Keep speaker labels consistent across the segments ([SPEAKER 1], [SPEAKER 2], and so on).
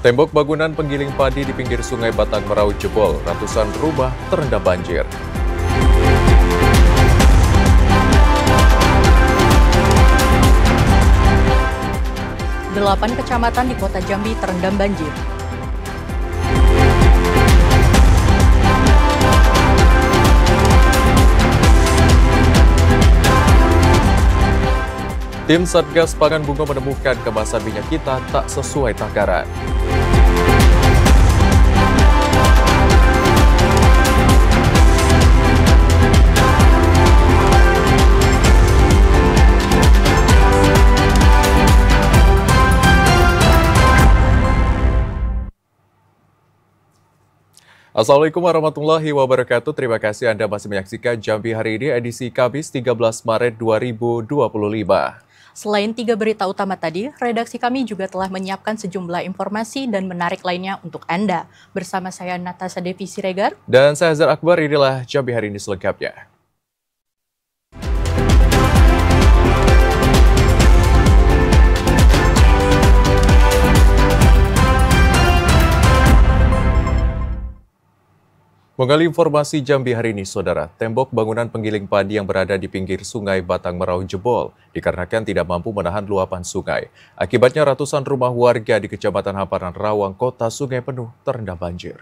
[SPEAKER 1] Tembok bangunan penggiling padi di pinggir Sungai Batang Merau jebol, ratusan rumah terendam banjir.
[SPEAKER 2] Delapan kecamatan di Kota Jambi terendam banjir.
[SPEAKER 1] Tim Satgas Pangan Bungo menemukan kemasan minyak kita tak sesuai takaran. Assalamualaikum warahmatullahi wabarakatuh. Terima kasih Anda masih menyaksikan Jambi Hari Ini edisi Kamis 13 Maret 2025.
[SPEAKER 2] Selain 3 berita utama tadi, redaksi kami juga telah menyiapkan sejumlah informasi dan menarik lainnya untuk Anda. Bersama saya Natasha Devi Siregar.
[SPEAKER 1] Dan saya Azhar Akbar, inilah Jambi Hari Ini selengkapnya. Menggali informasi Jambi Hari Ini, Saudara, tembok bangunan penggiling padi yang berada di pinggir Sungai Batang Merau jebol dikarenakan tidak mampu menahan luapan sungai. Akibatnya ratusan rumah warga di Kecamatan Hamparan Rawang, Kota Sungai Penuh terendam banjir.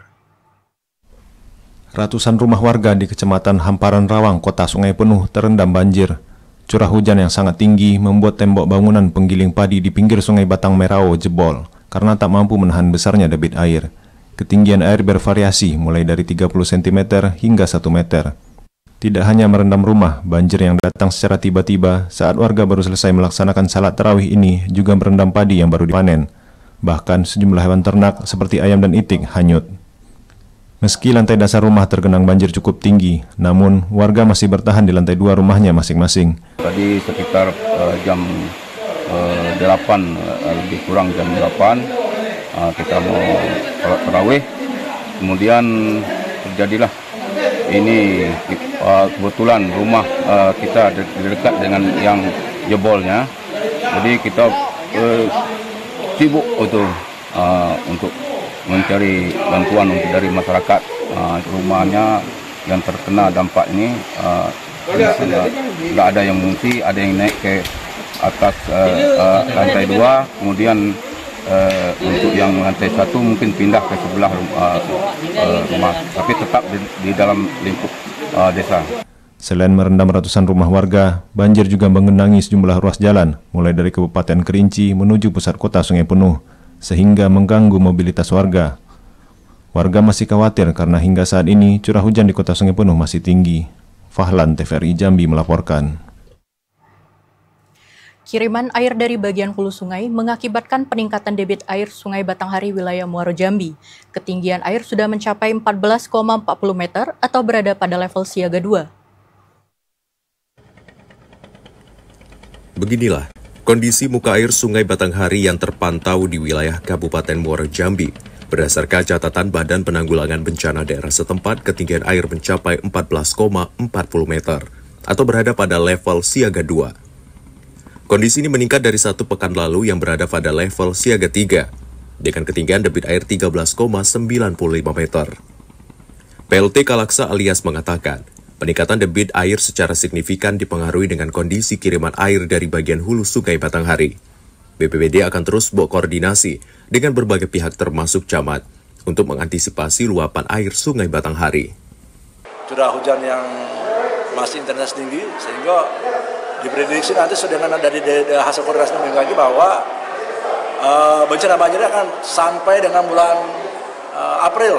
[SPEAKER 3] Ratusan rumah warga di Kecamatan Hamparan Rawang, Kota Sungai Penuh terendam banjir. Curah hujan yang sangat tinggi membuat tembok bangunan penggiling padi di pinggir Sungai Batang Merau jebol karena tak mampu menahan besarnya debit air. Ketinggian air bervariasi mulai dari 30 cm hingga 1 meter. Tidak hanya merendam rumah, banjir yang datang secara tiba-tiba saat warga baru selesai melaksanakan salat tarawih ini juga merendam padi yang baru dipanen. Bahkan sejumlah hewan ternak seperti ayam dan itik hanyut. Meski lantai dasar rumah tergenang banjir cukup tinggi, namun warga masih bertahan di lantai 2 rumahnya masing-masing.
[SPEAKER 4] Tadi sekitar jam 8, lebih kurang jam 8. Kita mau sholat tarawih, kemudian terjadilah ini kebetulan rumah kita dekat dengan yang jebolnya, jadi kita sibuk untuk mencari bantuan dari masyarakat. Rumahnya yang terkena dampak ini tidak ada yang mengungsi, ada yang naik ke atas lantai 2, kemudian untuk yang lantai 1 mungkin pindah ke sebelah rumah, tapi tetap di dalam lingkup desa.
[SPEAKER 3] Selain merendam ratusan rumah warga, banjir juga menggenangi sejumlah ruas jalan, mulai dari Kabupaten Kerinci menuju pusat kota Sungai Penuh, sehingga mengganggu mobilitas warga. Warga masih khawatir karena hingga saat ini curah hujan di kota Sungai Penuh masih tinggi. Fahlan, TVRI Jambi melaporkan.
[SPEAKER 2] Kiriman air dari bagian hulu sungai mengakibatkan peningkatan debit air Sungai Batanghari wilayah Muaro Jambi. Ketinggian air sudah mencapai 14,40 meter atau berada pada level siaga 2.
[SPEAKER 5] Beginilah kondisi muka air Sungai Batanghari yang terpantau di wilayah Kabupaten Muaro Jambi. Berdasarkan catatan Badan Penanggulangan Bencana Daerah setempat, ketinggian air mencapai 14,40 meter atau berada pada level siaga 2. Kondisi ini meningkat dari 1 pekan lalu yang berada pada level siaga 3, dengan ketinggian debit air 13,95 meter. PLT Kalaksa alias mengatakan, peningkatan debit air secara signifikan dipengaruhi dengan kondisi kiriman air dari bagian hulu Sungai Batanghari. BPBD akan terus berkoordinasi dengan berbagai pihak termasuk camat untuk mengantisipasi luapan air Sungai Batanghari.
[SPEAKER 6] Curah hujan yang masih intensitas tinggi sehingga diprediksi nanti dengan dari hasil koordinasi lagi bahwa bencana banjir akan sampai dengan bulan April.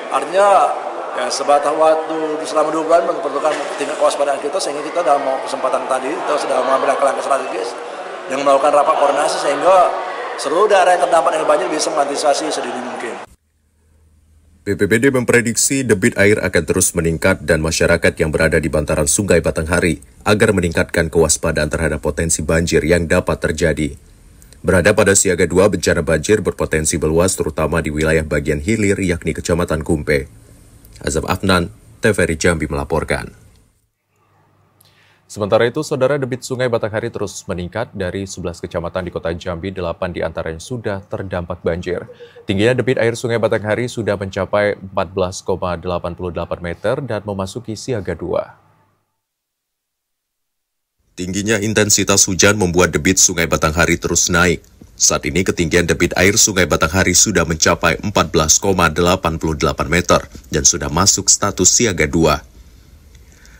[SPEAKER 6] Artinya ya sebatas waktu selama 2 bulan memperlukan tingkat kewaspadaan kita, sehingga kita dalam kesempatan tadi kita sudah mengambil langkah-langkah strategis dengan melakukan rapat koordinasi sehingga seluruh daerah yang terdampak dengan banjir bisa mengantisipasi sedini mungkin.
[SPEAKER 5] BPBD memprediksi debit air akan terus meningkat dan masyarakat yang berada di bantaran Sungai Batanghari agar meningkatkan kewaspadaan terhadap potensi banjir yang dapat terjadi. Berada pada siaga 2, bencana banjir berpotensi meluas terutama di wilayah bagian hilir yakni Kecamatan Kumpe. Azam Afnan, TVRI Jambi melaporkan.
[SPEAKER 1] Sementara itu, saudara, debit Sungai Batanghari terus meningkat dari 11 kecamatan di Kota Jambi, 8 diantaranya sudah terdampak banjir. Tingginya debit air Sungai Batanghari sudah mencapai 14,88 meter dan memasuki siaga 2.
[SPEAKER 5] Tingginya intensitas hujan membuat debit Sungai Batanghari terus naik. Saat ini ketinggian debit air Sungai Batanghari sudah mencapai 14,88 meter dan sudah masuk status siaga 2.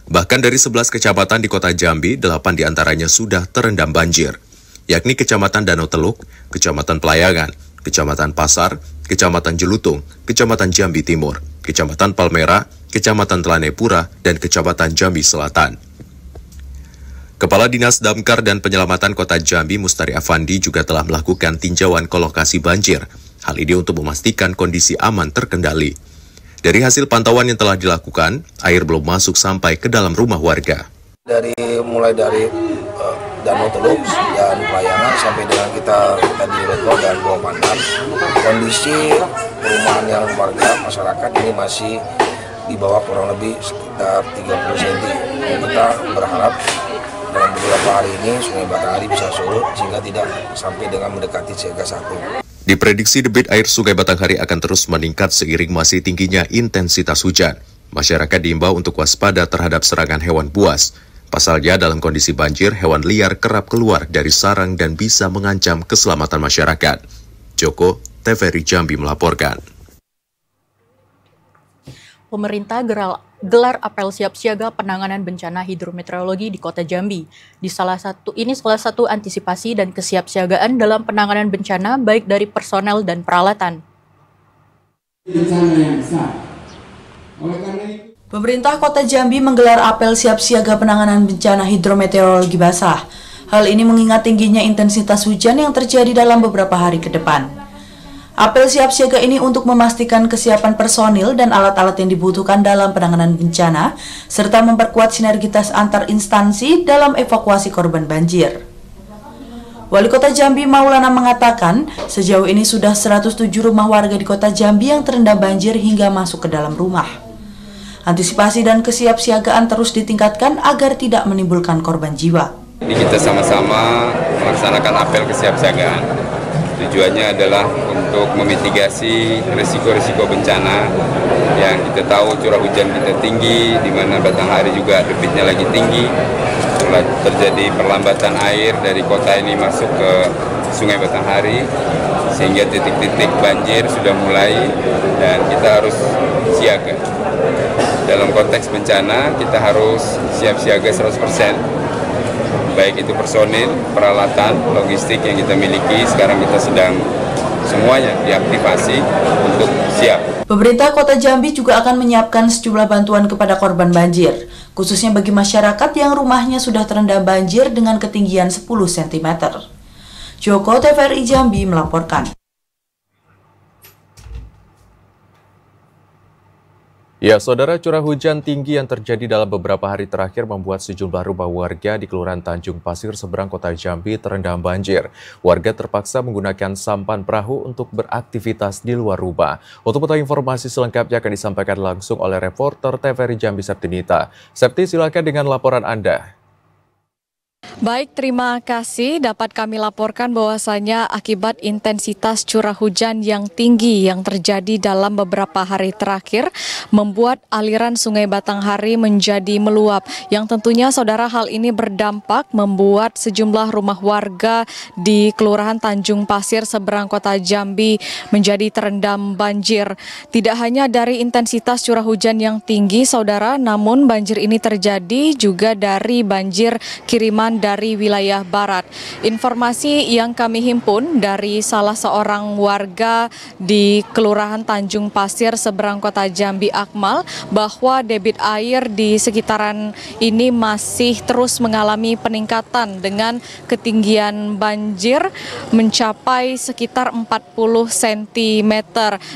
[SPEAKER 5] Bahkan dari 11 kecamatan di Kota Jambi, 8 diantaranya sudah terendam banjir, yakni Kecamatan Danau Teluk, Kecamatan Pelayangan, Kecamatan Pasar, Kecamatan Jelutung, Kecamatan Jambi Timur, Kecamatan Palmera, Kecamatan Telanepura, dan Kecamatan Jambi Selatan. Kepala Dinas Damkar dan Penyelamatan Kota Jambi, Mustari Afandi, juga telah melakukan tinjauan ke lokasi banjir. Hal ini untuk memastikan kondisi aman terkendali. Dari hasil pantauan yang telah dilakukan, air belum masuk sampai ke dalam rumah warga.
[SPEAKER 7] Mulai dari Danau Teluk dan Pelayangan sampai dengan kita di Retro dan Pulau Pandan, kondisi perumahan yang warga masyarakat ini masih di bawah kurang lebih sekitar 30 cm. Kita berharap dalam beberapa hari ini Sungai Batanghari bisa surut sehingga tidak sampai dengan mendekati siaga 1.
[SPEAKER 5] Diprediksi debit air Sungai Batanghari akan terus meningkat seiring masih tingginya intensitas hujan. Masyarakat diimbau untuk waspada terhadap serangan hewan buas. Pasalnya dalam kondisi banjir, hewan liar kerap keluar dari sarang dan bisa mengancam keselamatan masyarakat. Joko, TVRI Jambi melaporkan.
[SPEAKER 2] Pemerintah gelar apel siap siaga penanganan bencana hidrometeorologi di Kota Jambi. Salah satu antisipasi dan kesiapsiagaan dalam penanganan bencana baik dari personel dan peralatan.
[SPEAKER 8] Pemerintah Kota Jambi menggelar apel siap siaga penanganan bencana hidrometeorologi basah. Hal ini mengingat tingginya intensitas hujan yang terjadi dalam beberapa hari ke depan. Apel siap siaga ini untuk memastikan kesiapan personil dan alat-alat yang dibutuhkan dalam penanganan bencana, serta memperkuat sinergitas antar instansi dalam evakuasi korban banjir. Wali Kota Jambi Maulana mengatakan, sejauh ini sudah 107 rumah warga di Kota Jambi yang terendam banjir hingga masuk ke dalam rumah. Antisipasi dan kesiapsiagaan terus ditingkatkan agar tidak menimbulkan korban jiwa.
[SPEAKER 9] Jadi kita sama-sama melaksanakan apel kesiapsiagaan. Tujuannya adalah untuk memitigasi risiko-risiko bencana yang kita tahu curah hujan kita tinggi, di mana Batanghari juga debitnya lagi tinggi. Terjadi perlambatan air dari kota ini masuk ke Sungai Batanghari, sehingga titik-titik banjir sudah mulai dan kita harus siaga. Dalam konteks bencana kita harus siap siaga 100%. Baik itu personil, peralatan, logistik yang kita miliki, sekarang kita sedang semuanya diaktifasi untuk siap.
[SPEAKER 8] Pemerintah Kota Jambi juga akan menyiapkan sejumlah bantuan kepada korban banjir, khususnya bagi masyarakat yang rumahnya sudah terendam banjir dengan ketinggian 10 cm. Joko, TVRI Jambi melaporkan.
[SPEAKER 1] Ya, saudara, curah hujan tinggi yang terjadi dalam beberapa hari terakhir membuat sejumlah rumah warga di Kelurahan Tanjung Pasir seberang Kota Jambi terendam banjir. Warga terpaksa menggunakan sampan perahu untuk beraktivitas di luar rumah. Untuk mengetahui informasi selengkapnya akan disampaikan langsung oleh reporter TVRI Jambi Septinita. Septi, silakan dengan laporan Anda.
[SPEAKER 10] Baik, terima kasih. Dapat kami laporkan bahwasanya akibat intensitas curah hujan yang tinggi yang terjadi dalam beberapa hari terakhir membuat aliran Sungai Batanghari menjadi meluap. Yang tentunya saudara hal ini berdampak membuat sejumlah rumah warga di Kelurahan Tanjung Pasir seberang Kota Jambi menjadi terendam banjir. Tidak hanya dari intensitas curah hujan yang tinggi saudara, namun banjir ini terjadi juga dari banjir kiriman dari wilayah barat. Informasi yang kami himpun dari salah seorang warga di Kelurahan Tanjung Pasir seberang Kota Jambi, Akmal, bahwa debit air di sekitaran ini masih terus mengalami peningkatan dengan ketinggian banjir mencapai sekitar 40 cm.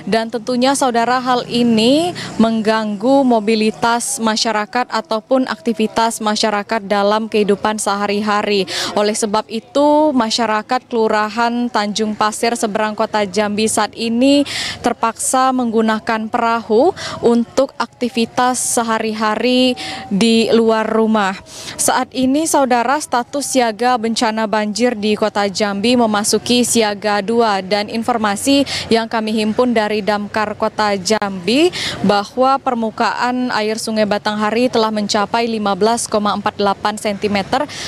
[SPEAKER 10] Dan tentunya saudara hal ini mengganggu mobilitas masyarakat ataupun aktivitas masyarakat dalam kehidupan sehari-hari sehari-hari. Oleh sebab itu, masyarakat Kelurahan Tanjung Pasir seberang Kota Jambi saat ini terpaksa menggunakan perahu untuk aktivitas sehari-hari di luar rumah. Saat ini, saudara, status siaga bencana banjir di Kota Jambi memasuki siaga 2 dan informasi yang kami himpun dari Damkar Kota Jambi bahwa permukaan air Sungai Batanghari telah mencapai 15,48 cm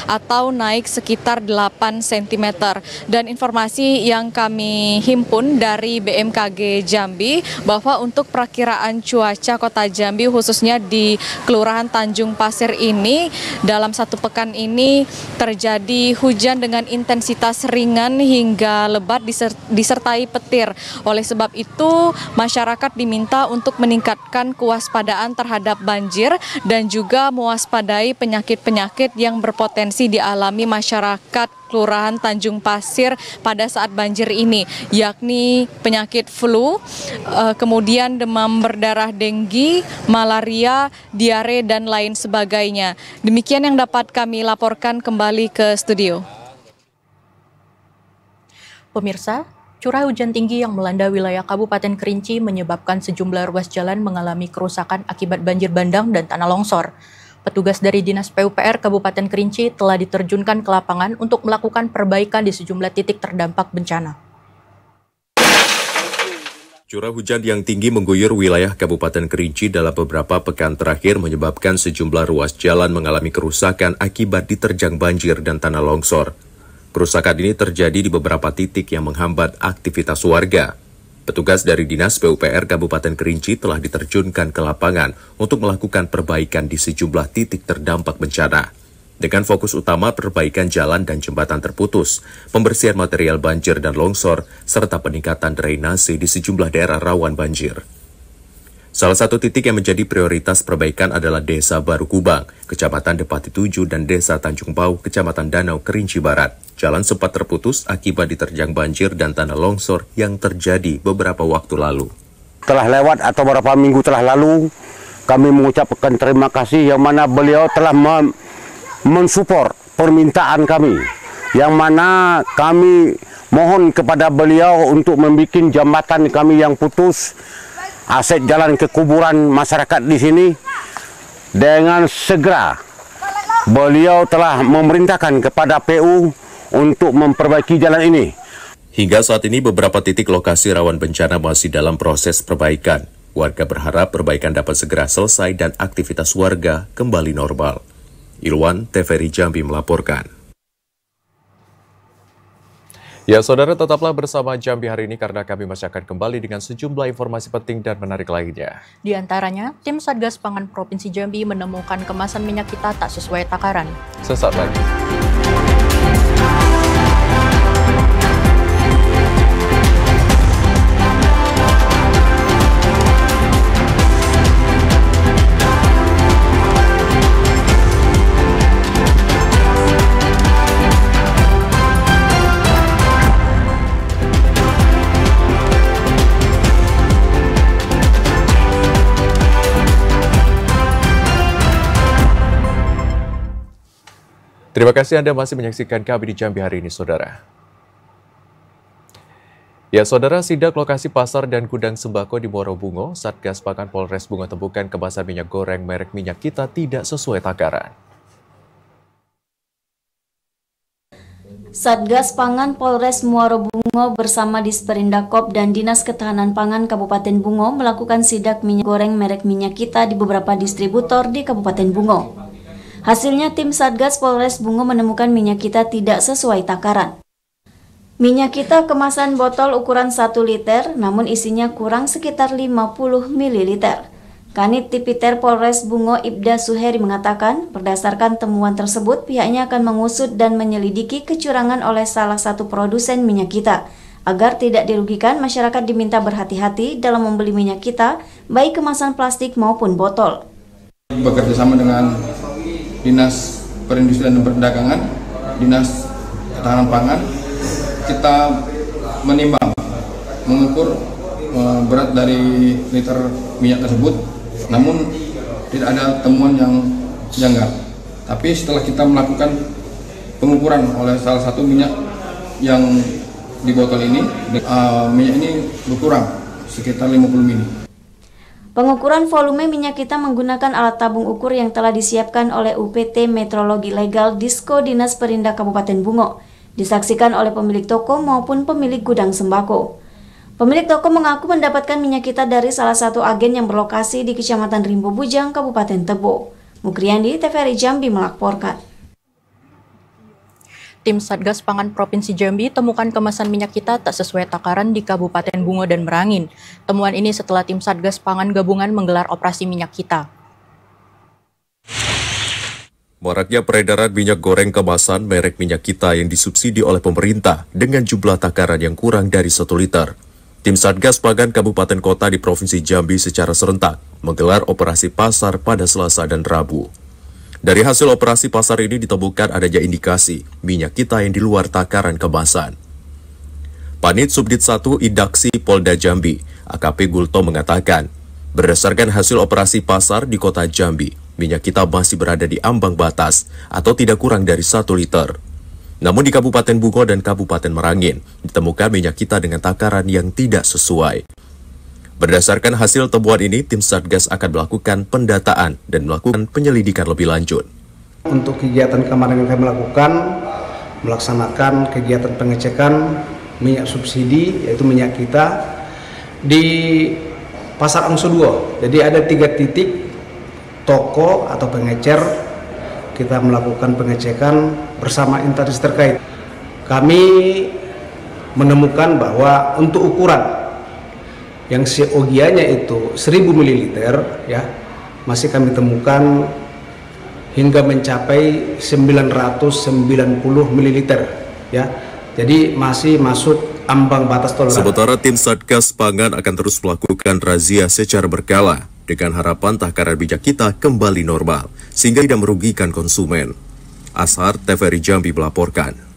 [SPEAKER 10] atau naik sekitar 8 cm. Dan informasi yang kami himpun dari BMKG Jambi bahwa untuk perakiraan cuaca Kota Jambi khususnya di Kelurahan Tanjung Pasir ini dalam satu pekan ini terjadi hujan dengan intensitas ringan hingga lebat disertai petir. Oleh sebab itu masyarakat diminta untuk meningkatkan kewaspadaan terhadap banjir dan juga mewaspadai penyakit-penyakit yang berpotensi dialami masyarakat Kelurahan Tanjung Pasir pada saat banjir ini, yakni penyakit flu, kemudian demam berdarah denggi, malaria, diare, dan lain sebagainya. Demikian yang dapat kami laporkan kembali ke studio.
[SPEAKER 2] Pemirsa, curah hujan tinggi yang melanda wilayah Kabupaten Kerinci menyebabkan sejumlah ruas jalan mengalami kerusakan akibat banjir bandang dan tanah longsor. Petugas dari Dinas PUPR Kabupaten Kerinci telah diterjunkan ke lapangan untuk melakukan perbaikan di sejumlah titik terdampak bencana.
[SPEAKER 5] Curah hujan yang tinggi mengguyur wilayah Kabupaten Kerinci dalam beberapa pekan terakhir menyebabkan sejumlah ruas jalan mengalami kerusakan akibat diterjang banjir dan tanah longsor. Kerusakan ini terjadi di beberapa titik yang menghambat aktivitas warga. Petugas dari Dinas PUPR Kabupaten Kerinci telah diterjunkan ke lapangan untuk melakukan perbaikan di sejumlah titik terdampak bencana. Dengan fokus utama perbaikan jalan dan jembatan terputus, pembersihan material banjir dan longsor, serta peningkatan drainase di sejumlah daerah rawan banjir. Salah satu titik yang menjadi prioritas perbaikan adalah Desa Baru Kubang, Kecamatan Depati 7 dan Desa Tanjung Pau, Kecamatan Danau, Kerinci Barat. Jalan sempat terputus akibat diterjang banjir dan tanah longsor yang terjadi beberapa waktu lalu.
[SPEAKER 11] Telah lewat atau beberapa minggu telah lalu, kami mengucapkan terima kasih yang mana beliau telah mensupport permintaan kami. Yang mana kami mohon kepada beliau untuk membuat jembatan kami yang putus, aset jalan ke kuburan masyarakat di sini dengan segera. Beliau telah memerintahkan kepada PU untuk memperbaiki jalan ini.
[SPEAKER 5] Hingga saat ini beberapa titik lokasi rawan bencana masih dalam proses perbaikan. Warga berharap perbaikan dapat segera selesai dan aktivitas warga kembali normal. Ilwan, TVRI Jambi melaporkan.
[SPEAKER 1] Ya, saudara, tetaplah bersama Jambi hari ini karena kami masih akan kembali dengan sejumlah informasi penting dan menarik lainnya.
[SPEAKER 2] Di antaranya, tim Satgas Pangan Provinsi Jambi menemukan kemasan minyak kita tak sesuai takaran.
[SPEAKER 1] Sesaat lagi. Terima kasih Anda masih menyaksikan kami di Jambi hari ini, saudara. Ya, saudara, sidak lokasi pasar dan gudang sembako di Muaro Bungo, Satgas Pangan Polres Bungo temukan kemasan minyak goreng merek Minyak Kita tidak sesuai takaran.
[SPEAKER 12] Satgas Pangan Polres Muaro Bungo bersama Disperindakop dan Dinas Ketahanan Pangan Kabupaten Bungo melakukan sidak minyak goreng merek Minyak Kita di beberapa distributor di Kabupaten Bungo. Hasilnya tim Satgas Polres Bungo menemukan minyak kita tidak sesuai takaran. Minyak kita kemasan botol ukuran 1 liter namun isinya kurang sekitar 50 ml. Kanit Tipiter Polres Bungo Ibda Suheri mengatakan berdasarkan temuan tersebut pihaknya akan mengusut dan menyelidiki kecurangan oleh salah satu produsen minyak kita. Agar tidak dirugikan, masyarakat diminta berhati-hati dalam membeli minyak kita baik kemasan plastik maupun botol.
[SPEAKER 13] Bekerja sama dengan Dinas Perindustrian dan Perdagangan, Dinas Ketahanan Pangan, kita menimbang, mengukur berat dari liter minyak tersebut, namun tidak ada temuan yang janggal. Tapi setelah kita melakukan pengukuran oleh salah satu minyak yang di botol ini, minyak ini berkurang sekitar 50 mili.
[SPEAKER 12] Pengukuran volume minyak kita menggunakan alat tabung ukur yang telah disiapkan oleh UPT Metrologi Legal Disko Dinas Perindak Kabupaten Bungo, disaksikan oleh pemilik toko maupun pemilik gudang sembako. Pemilik toko mengaku mendapatkan minyak kita dari salah satu agen yang berlokasi di Kecamatan Rimbo Bujang, Kabupaten Tebo. Mukriandi, TVRI Jambi melaporkan.
[SPEAKER 2] Tim Satgas Pangan Provinsi Jambi temukan kemasan minyak kita tak sesuai takaran di Kabupaten Bungo dan Merangin. Temuan ini setelah tim Satgas Pangan Gabungan menggelar operasi minyak kita.
[SPEAKER 5] Maraknya peredaran minyak goreng kemasan merek minyak kita yang disubsidi oleh pemerintah dengan jumlah takaran yang kurang dari 1 liter. Tim Satgas Pangan Kabupaten Kota di Provinsi Jambi secara serentak menggelar operasi pasar pada Selasa dan Rabu. Dari hasil operasi pasar ini ditemukan adanya indikasi minyak kita yang di luar takaran kemasan. Panit Subdit 1 Idaksi Polda Jambi, AKP Gulto mengatakan, berdasarkan hasil operasi pasar di Kota Jambi, minyak kita masih berada di ambang batas atau tidak kurang dari 1 liter. Namun di Kabupaten Bungo dan Kabupaten Merangin, ditemukan minyak kita dengan takaran yang tidak sesuai. Berdasarkan hasil temuan ini, tim Satgas akan melakukan pendataan dan melakukan penyelidikan lebih lanjut.
[SPEAKER 14] Untuk kegiatan kemarin yang kami lakukan, melaksanakan kegiatan pengecekan minyak subsidi, yaitu minyak kita, di Pasar Angso 2. Jadi ada 3 titik toko atau pengecer, kita melakukan pengecekan bersama instansi terkait. Kami menemukan bahwa untuk ukuran yang COGA-nya itu 1000 ml ya, masih kami temukan hingga mencapai 990 ml ya. Jadi masih masuk ambang batas toleransi.
[SPEAKER 5] Sementara tim Satgas Pangan akan terus melakukan razia secara berkala dengan harapan takaran minyak kita kembali normal sehingga tidak merugikan konsumen. Ashar, TVRI Jambi melaporkan.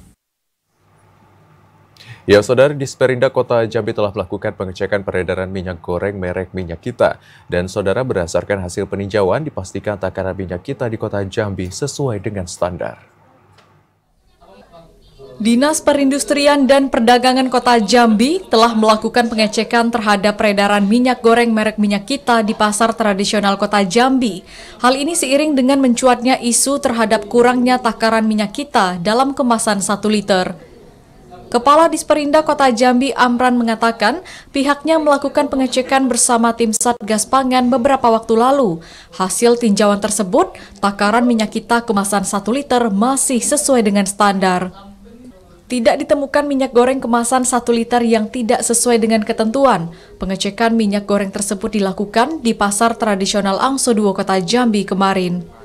[SPEAKER 1] Ya, Saudara, Disperindak Kota Jambi telah melakukan pengecekan peredaran minyak goreng merek minyak kita. Dan Saudara, berdasarkan hasil peninjauan, dipastikan takaran minyak kita di Kota Jambi sesuai dengan standar.
[SPEAKER 10] Dinas Perindustrian dan Perdagangan Kota Jambi telah melakukan pengecekan terhadap peredaran minyak goreng merek minyak kita di pasar tradisional Kota Jambi. Hal ini seiring dengan mencuatnya isu terhadap kurangnya takaran minyak kita dalam kemasan 1 liter. Kepala Disperindak Kota Jambi Amran mengatakan pihaknya melakukan pengecekan bersama tim Satgas Pangan beberapa waktu lalu. Hasil tinjauan tersebut, takaran minyak kita kemasan 1 liter masih sesuai dengan standar. Tidak ditemukan minyak goreng kemasan 1 liter yang tidak sesuai dengan ketentuan. Pengecekan minyak goreng tersebut dilakukan di Pasar Tradisional Angso 2 Kota Jambi kemarin.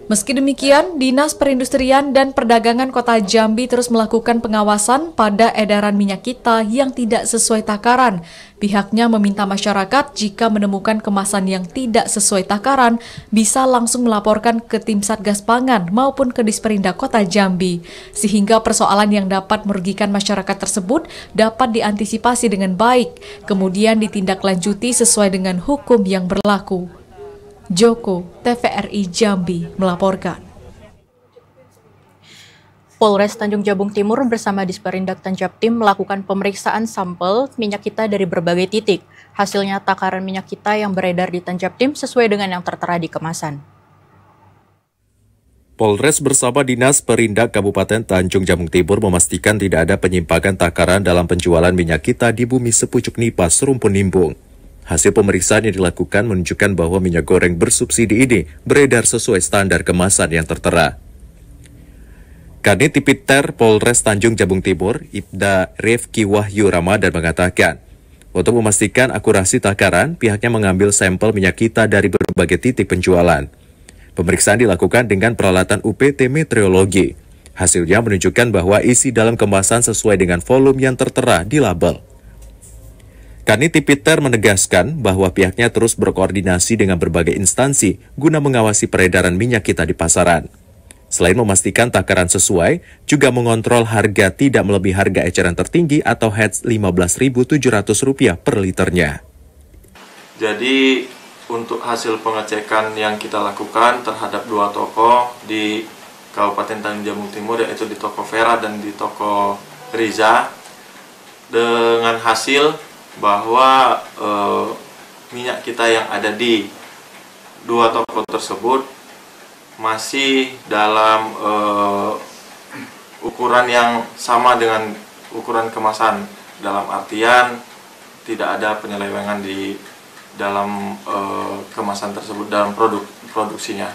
[SPEAKER 10] Meski demikian, Dinas Perindustrian dan Perdagangan Kota Jambi terus melakukan pengawasan pada edaran minyak kita yang tidak sesuai takaran. Pihaknya meminta masyarakat jika menemukan kemasan yang tidak sesuai takaran, bisa langsung melaporkan ke tim Satgas Pangan maupun ke Disperindak Kota Jambi, sehingga persoalan yang dapat merugikan masyarakat tersebut dapat diantisipasi dengan baik, kemudian ditindaklanjuti sesuai dengan hukum yang berlaku. Joko, TVRI Jambi melaporkan.
[SPEAKER 2] Polres Tanjung Jabung Timur bersama Disperindak Tanjabtim melakukan pemeriksaan sampel minyak kita dari berbagai titik. Hasilnya takaran minyak kita yang beredar di Tanjabtim sesuai dengan yang tertera di kemasan.
[SPEAKER 5] Polres bersama Dinas Perindak Kabupaten Tanjung Jabung Timur memastikan tidak ada penyimpangan takaran dalam penjualan minyak kita di Bumi Sepucuk Nipas, Rumpun Nimbung. Hasil pemeriksaan yang dilakukan menunjukkan bahwa minyak goreng bersubsidi ini beredar sesuai standar kemasan yang tertera. Kanit Tipiter Polres Tanjung Jabung Timur, Ibda Rifki Wahyu Ramadan mengatakan, untuk memastikan akurasi takaran, pihaknya mengambil sampel minyak kita dari berbagai titik penjualan. Pemeriksaan dilakukan dengan peralatan UPT Meteorologi. Hasilnya menunjukkan bahwa isi dalam kemasan sesuai dengan volume yang tertera di label. Kanit Tipiter menegaskan bahwa pihaknya terus berkoordinasi dengan berbagai instansi guna mengawasi peredaran minyak kita di pasaran. Selain memastikan takaran sesuai, juga mengontrol harga tidak melebihi harga eceran tertinggi atau HETS Rp15.700 per liternya.
[SPEAKER 15] Jadi untuk hasil pengecekan yang kita lakukan terhadap 2 toko di Kabupaten Tanjung Jabung Timur, yaitu di toko Vera dan di toko Riza, dengan hasil bahwa minyak kita yang ada di dua toko tersebut masih dalam ukuran yang sama dengan ukuran kemasan, dalam artian tidak ada penyelewengan di dalam kemasan tersebut, dalam produksinya.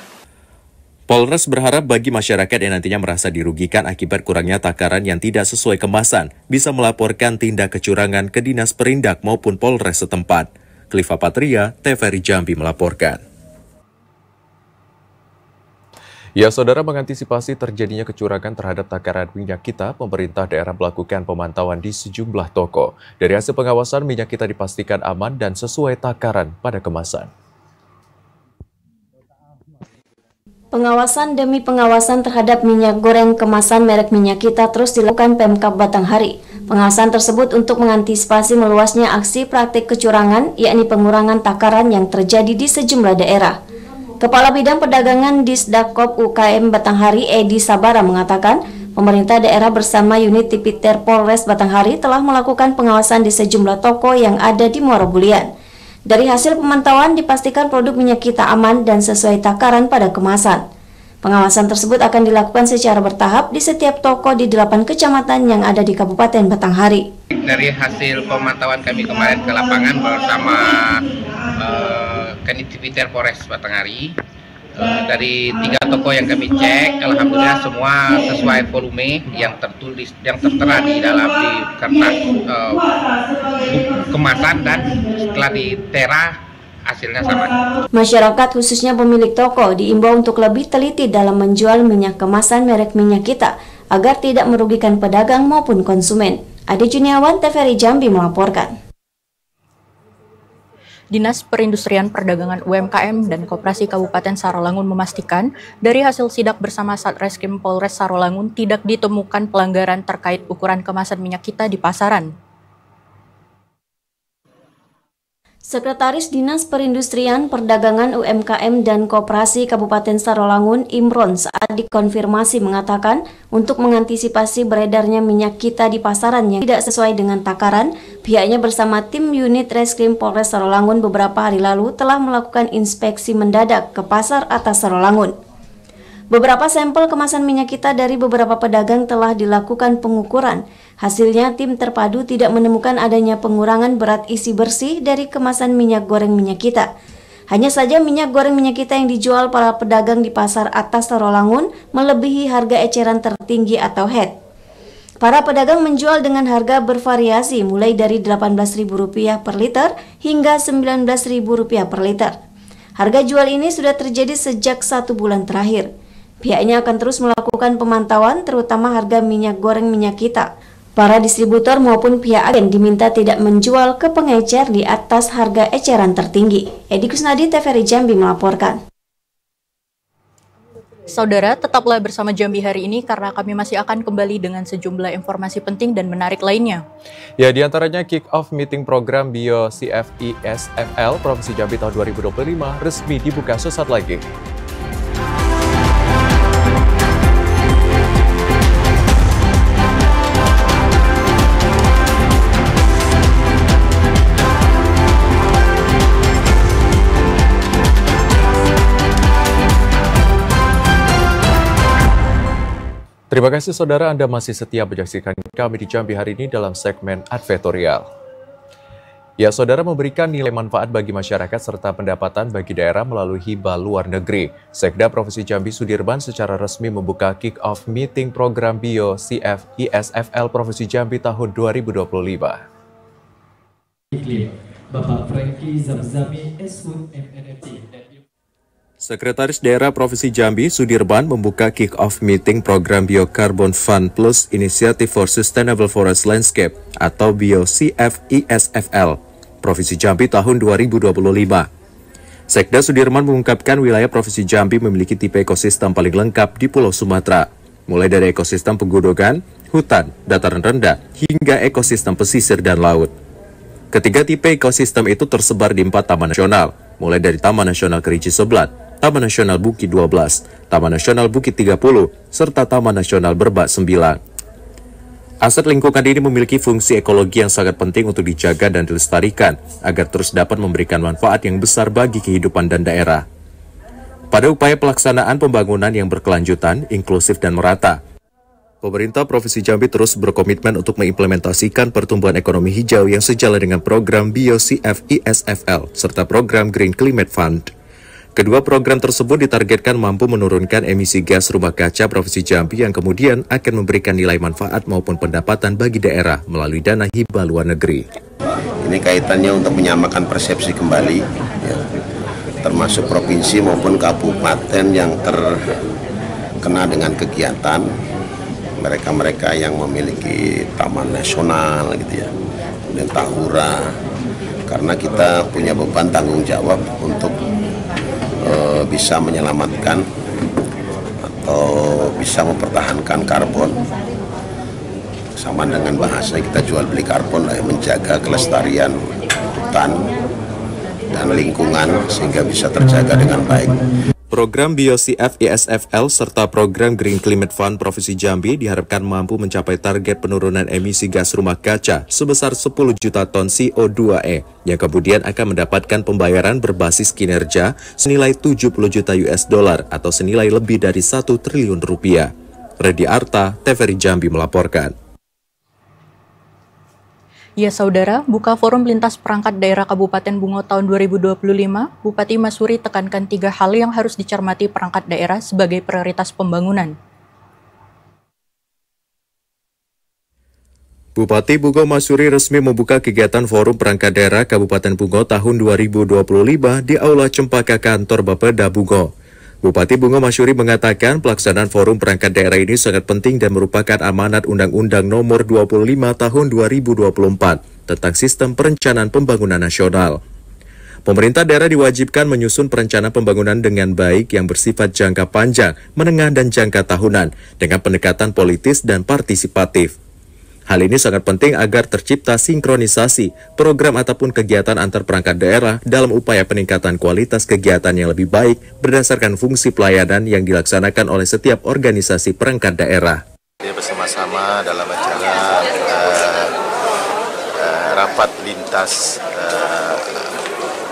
[SPEAKER 5] Polres berharap bagi masyarakat yang nantinya merasa dirugikan akibat kurangnya takaran yang tidak sesuai kemasan, bisa melaporkan tindak kecurangan ke Dinas Perindak maupun Polres setempat. Kliva Patria, TVRI Jambi melaporkan.
[SPEAKER 1] Ya, saudara, mengantisipasi terjadinya kecurangan terhadap takaran minyak kita, pemerintah daerah melakukan pemantauan di sejumlah toko. Dari hasil pengawasan, minyak kita dipastikan aman dan sesuai takaran pada kemasan.
[SPEAKER 12] Pengawasan demi pengawasan terhadap minyak goreng kemasan merek Minyak Kita terus dilakukan Pemkab Batanghari. Pengawasan tersebut untuk mengantisipasi meluasnya aksi praktik kecurangan, yakni pengurangan takaran yang terjadi di sejumlah daerah. Kepala Bidang Perdagangan Disdakop UKM Batanghari, Edi Sabara, mengatakan pemerintah daerah bersama unit Tipiter Polres Batanghari telah melakukan pengawasan di sejumlah toko yang ada di Muara Bulian. Dari hasil pemantauan dipastikan produk minyak kita aman dan sesuai takaran pada kemasan. Pengawasan tersebut akan dilakukan secara bertahap di setiap toko di 8 kecamatan yang ada di Kabupaten Batanghari.
[SPEAKER 16] Dari hasil pemantauan kami kemarin ke lapangan bersama Kanit Tipiter Polres Batanghari, dari 3 toko yang kami cek, alhamdulillah semua sesuai volume yang tertulis, yang tertera di dalam di kertas kemasan, dan setelah ditera hasilnya sama.
[SPEAKER 12] Masyarakat khususnya pemilik toko diimbau untuk lebih teliti dalam menjual minyak kemasan merek Minyak Kita agar tidak merugikan pedagang maupun konsumen. Ade Juniawan, TVRI Jambi melaporkan.
[SPEAKER 2] Dinas Perindustrian Perdagangan UMKM dan Koperasi Kabupaten Sarolangun memastikan dari hasil sidak bersama Satreskrim Polres Sarolangun tidak ditemukan pelanggaran terkait ukuran kemasan minyak kita di pasaran.
[SPEAKER 12] Sekretaris Dinas Perindustrian Perdagangan UMKM dan Koperasi Kabupaten Sarolangun Imron saat dikonfirmasi mengatakan untuk mengantisipasi beredarnya minyak kita di pasaran yang tidak sesuai dengan takaran, pihaknya bersama tim unit Reskrim Polres Sarolangun beberapa hari lalu telah melakukan inspeksi mendadak ke Pasar Atas Sarolangun. Beberapa sampel kemasan minyak kita dari beberapa pedagang telah dilakukan pengukuran. Hasilnya, tim terpadu tidak menemukan adanya pengurangan berat isi bersih dari kemasan minyak goreng Minyak Kita. Hanya saja minyak goreng Minyak Kita yang dijual para pedagang di Pasar Atas Sarolangun melebihi harga eceran tertinggi atau HET. Para pedagang menjual dengan harga bervariasi mulai dari Rp18.000 per liter hingga Rp19.000 per liter. Harga jual ini sudah terjadi sejak 1 bulan terakhir. Pihaknya akan terus melakukan pemantauan terutama harga minyak goreng Minyak Kita. Para distributor maupun pihak agen diminta tidak menjual ke pengecer di atas harga eceran tertinggi. Edi Kusnadi, TVRI Jambi melaporkan.
[SPEAKER 2] Saudara, tetaplah bersama Jambi hari ini karena kami masih akan kembali dengan sejumlah informasi penting dan menarik lainnya.
[SPEAKER 1] Ya, diantaranya kick-off meeting program Bio CFISFL Provinsi Jambi tahun 2025 resmi dibuka sesaat lagi. Terima kasih saudara Anda masih setia menyaksikan kami di Jambi hari ini dalam segmen advertorial. Ya, saudara, memberikan nilai manfaat bagi masyarakat serta pendapatan bagi daerah melalui hibah luar negeri. Sekda Provinsi Jambi Sudirman secara resmi membuka kick-off meeting program Bio CFISFL Provinsi Jambi tahun 2025.
[SPEAKER 17] Bapak Franky Zamzami, SHUM MNFT.
[SPEAKER 5] Sekretaris Daerah Provinsi Jambi, Sudirman, membuka kick-off meeting program Biocarbon Fund Plus Initiative for Sustainable Forest Landscape atau Bio CFISFL Provinsi Jambi tahun 2025. Sekda Sudirman mengungkapkan wilayah Provinsi Jambi memiliki tipe ekosistem paling lengkap di Pulau Sumatera, mulai dari ekosistem pegunungan, hutan, dataran rendah, hingga ekosistem pesisir dan laut. Ketiga tipe ekosistem itu tersebar di 4 taman nasional, mulai dari Taman Nasional Kerinci Seblat, Taman Nasional Bukit 12, Taman Nasional Bukit 30, serta Taman Nasional Berbak 9. Aset lingkungan ini memiliki fungsi ekologi yang sangat penting untuk dijaga dan dilestarikan, agar terus dapat memberikan manfaat yang besar bagi kehidupan dan daerah. Pada upaya pelaksanaan pembangunan yang berkelanjutan, inklusif dan merata, pemerintah Provinsi Jambi terus berkomitmen untuk mengimplementasikan pertumbuhan ekonomi hijau yang sejalan dengan program BioCF-ISFL serta program Green Climate Fund. Kedua program tersebut ditargetkan mampu menurunkan emisi gas rumah kaca Provinsi Jambi yang kemudian akan memberikan nilai manfaat maupun pendapatan bagi daerah melalui dana hibah luar negeri.
[SPEAKER 18] Ini kaitannya untuk menyamakan persepsi kembali, ya, termasuk provinsi maupun kabupaten yang terkena dengan kegiatan mereka-mereka yang memiliki taman nasional gitu ya, dan tahura, karena kita punya beban tanggung jawab untuk bisa menyelamatkan atau bisa mempertahankan karbon, sama dengan bahasa kita jual beli karbon lah, menjaga kelestarian hutan dan lingkungan sehingga bisa terjaga dengan baik.
[SPEAKER 5] Program BioCF-ISFL serta program Green Climate Fund Provinsi Jambi diharapkan mampu mencapai target penurunan emisi gas rumah kaca sebesar 10 juta ton CO2e yang kemudian akan mendapatkan pembayaran berbasis kinerja senilai 70 juta US dollar atau senilai lebih dari 1 triliun rupiah. Redi Arta, TVRI Jambi melaporkan.
[SPEAKER 2] Ya saudara, buka forum lintas perangkat daerah Kabupaten Bungo tahun 2025, Bupati Masuri tekankan 3 hal yang harus dicermati perangkat daerah sebagai prioritas pembangunan.
[SPEAKER 5] Bupati Bungo Masuri resmi membuka kegiatan forum perangkat daerah Kabupaten Bungo tahun 2025 di Aula Cempaka Kantor Bapeda Bungo. Bupati Bungo Masuri mengatakan pelaksanaan forum perangkat daerah ini sangat penting dan merupakan amanat Undang-Undang Nomor 25 Tahun 2024 tentang Sistem Perencanaan Pembangunan Nasional. Pemerintah daerah diwajibkan menyusun perencanaan pembangunan dengan baik yang bersifat jangka panjang, menengah dan jangka tahunan dengan pendekatan politis dan partisipatif. Hal ini sangat penting agar tercipta sinkronisasi program ataupun kegiatan antar perangkat daerah dalam upaya peningkatan kualitas kegiatan yang lebih baik berdasarkan fungsi pelayanan yang dilaksanakan oleh setiap organisasi perangkat daerah.
[SPEAKER 18] Bersama-sama dalam acara rapat lintas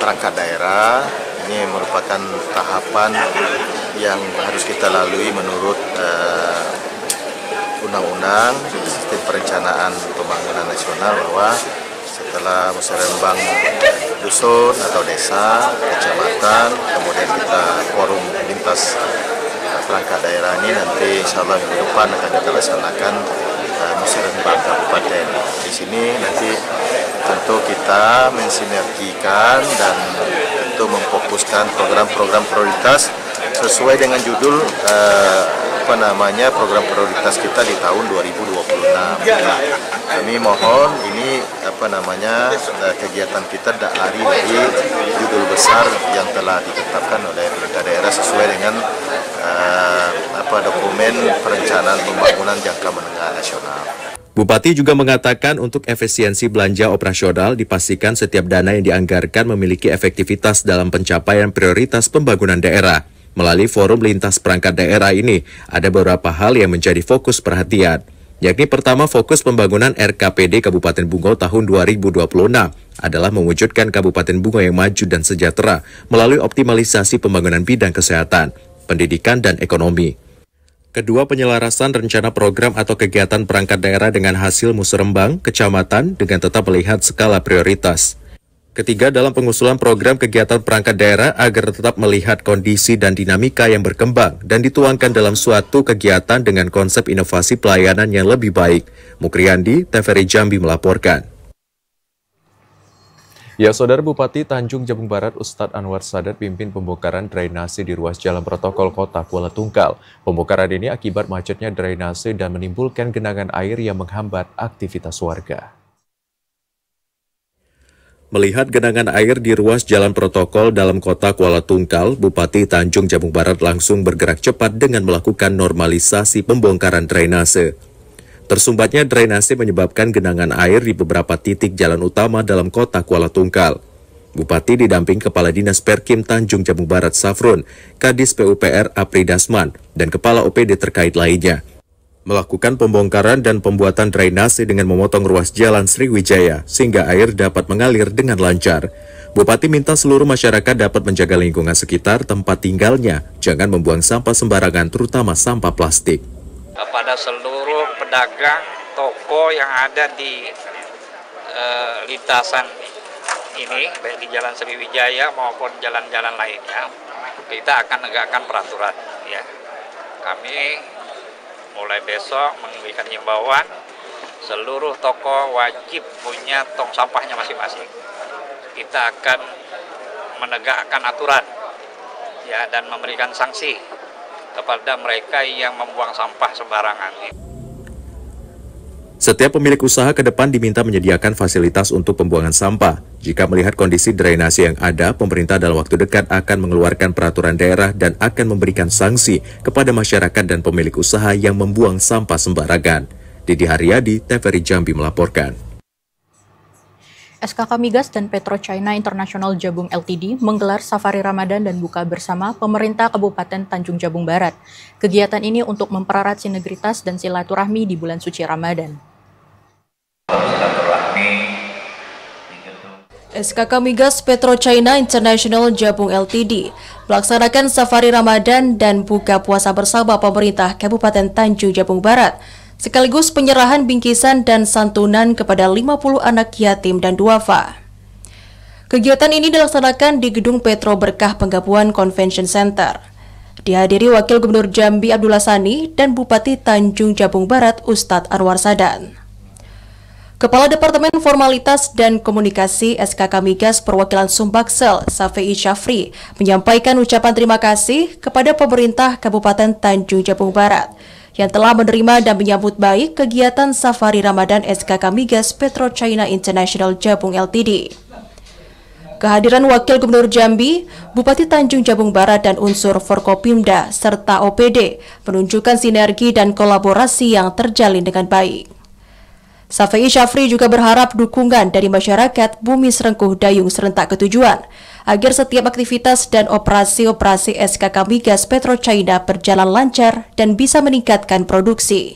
[SPEAKER 18] perangkat daerah, ini merupakan tahapan yang harus kita lalui menurut Undang-Undang Sistem Perencanaan Pembangunan Nasional, bahwa setelah musyawarah dusun atau desa, kecamatan, kemudian kita forum lintas perangkat daerah ini nanti insya Allah minggu depan akan kita laksanakan musyawarah kabupaten. Di sini nanti tentu kita mensinergikan dan tentu memfokuskan program-program prioritas sesuai dengan judul program prioritas kita di tahun 2026. Nah, kami mohon ini kegiatan kita tidak lari dari judul besar yang telah ditetapkan oleh pemerintah daerah sesuai dengan dokumen perencanaan pembangunan jangka menengah nasional.
[SPEAKER 5] Bupati juga mengatakan untuk efisiensi belanja operasional dipastikan setiap dana yang dianggarkan memiliki efektivitas dalam pencapaian prioritas pembangunan daerah. Melalui forum lintas perangkat daerah ini, ada beberapa hal yang menjadi fokus perhatian, yakni pertama fokus pembangunan RKPD Kabupaten Bungo tahun 2026 adalah mewujudkan Kabupaten Bungo yang maju dan sejahtera melalui optimalisasi pembangunan bidang kesehatan, pendidikan, dan ekonomi. Kedua, penyelarasan rencana program atau kegiatan perangkat daerah dengan hasil musrembang kecamatan dengan tetap melihat skala prioritas. Ketiga, dalam pengusulan program kegiatan perangkat daerah agar tetap melihat kondisi dan dinamika yang berkembang dan dituangkan dalam suatu kegiatan dengan konsep inovasi pelayanan yang lebih baik. Mukriandi, TVRI Jambi melaporkan.
[SPEAKER 1] Ya, Saudara, Bupati Tanjung Jabung Barat Ustadz Anwar Sadat pimpin pembongkaran drainase di ruas jalan protokol kota Kuala Tungkal. Pembongkaran ini akibat macetnya drainase dan menimbulkan genangan air yang menghambat aktivitas warga.
[SPEAKER 5] Melihat genangan air di ruas jalan protokol dalam kota Kuala Tungkal, Bupati Tanjung Jabung Barat langsung bergerak cepat dengan melakukan normalisasi pembongkaran drainase. Tersumbatnya drainase menyebabkan genangan air di beberapa titik jalan utama dalam kota Kuala Tungkal. Bupati didamping Kepala Dinas Perkim Tanjung Jabung Barat Safrun, Kadis PUPR Apri Dasman, dan Kepala OPD terkait lainnya. Melakukan pembongkaran dan pembuatan drainase dengan memotong ruas jalan Sriwijaya sehingga air dapat mengalir dengan lancar. Bupati minta seluruh masyarakat dapat menjaga lingkungan sekitar tempat tinggalnya, jangan membuang sampah sembarangan terutama sampah plastik.
[SPEAKER 19] Kepada seluruh pedagang, toko yang ada di lintasan ini, baik di Jalan Sriwijaya maupun jalan-jalan lainnya, kita akan negakkan peraturan. Ya, kami mulai besok memberikan himbauan seluruh toko wajib punya tong sampahnya masing-masing. Kita akan menegakkan aturan, ya, dan memberikan sanksi kepada mereka yang membuang sampah sembarangan.
[SPEAKER 5] Setiap pemilik usaha ke depan diminta menyediakan fasilitas untuk pembuangan sampah. Jika melihat kondisi drainase yang ada, pemerintah dalam waktu dekat akan mengeluarkan peraturan daerah dan akan memberikan sanksi kepada masyarakat dan pemilik usaha yang membuang sampah sembarangan. Didi Haryadi, TVRI Jambi melaporkan.
[SPEAKER 2] SKK Migas dan PetroChina International Jabung Ltd menggelar safari Ramadan dan buka bersama pemerintah Kabupaten Tanjung Jabung Barat. Kegiatan ini untuk mempererat sinergitas dan silaturahmi di bulan suci Ramadan.
[SPEAKER 20] SKK Migas PetroChina International Jabung Ltd melaksanakan safari Ramadan dan buka puasa bersama pemerintah Kabupaten Tanjung Jabung Barat, sekaligus penyerahan bingkisan dan santunan kepada 50 anak yatim dan duafa. Kegiatan ini dilaksanakan di Gedung Petro Berkah Penggabungan Convention Center. Dihadiri Wakil Gubernur Jambi Abdullah Sani dan Bupati Tanjung Jabung Barat Ustadz Anwar Sadan. Kepala Departemen Formalitas dan Komunikasi SKK Migas Perwakilan Sumbaksel, Safei Syafri, menyampaikan ucapan terima kasih kepada pemerintah Kabupaten Tanjung Jabung Barat yang telah menerima dan menyambut baik kegiatan safari Ramadan SKK Migas PetroChina International Jabung Ltd. Kehadiran Wakil Gubernur Jambi, Bupati Tanjung Jabung Barat dan unsur Forkopimda serta OPD menunjukkan sinergi dan kolaborasi yang terjalin dengan baik. Safei Syafri juga berharap dukungan dari masyarakat Bumi Serengkuh Dayung Serentak Ketujuan agar setiap aktivitas dan operasi-operasi SKK Migas PetroChina berjalan lancar dan bisa meningkatkan produksi.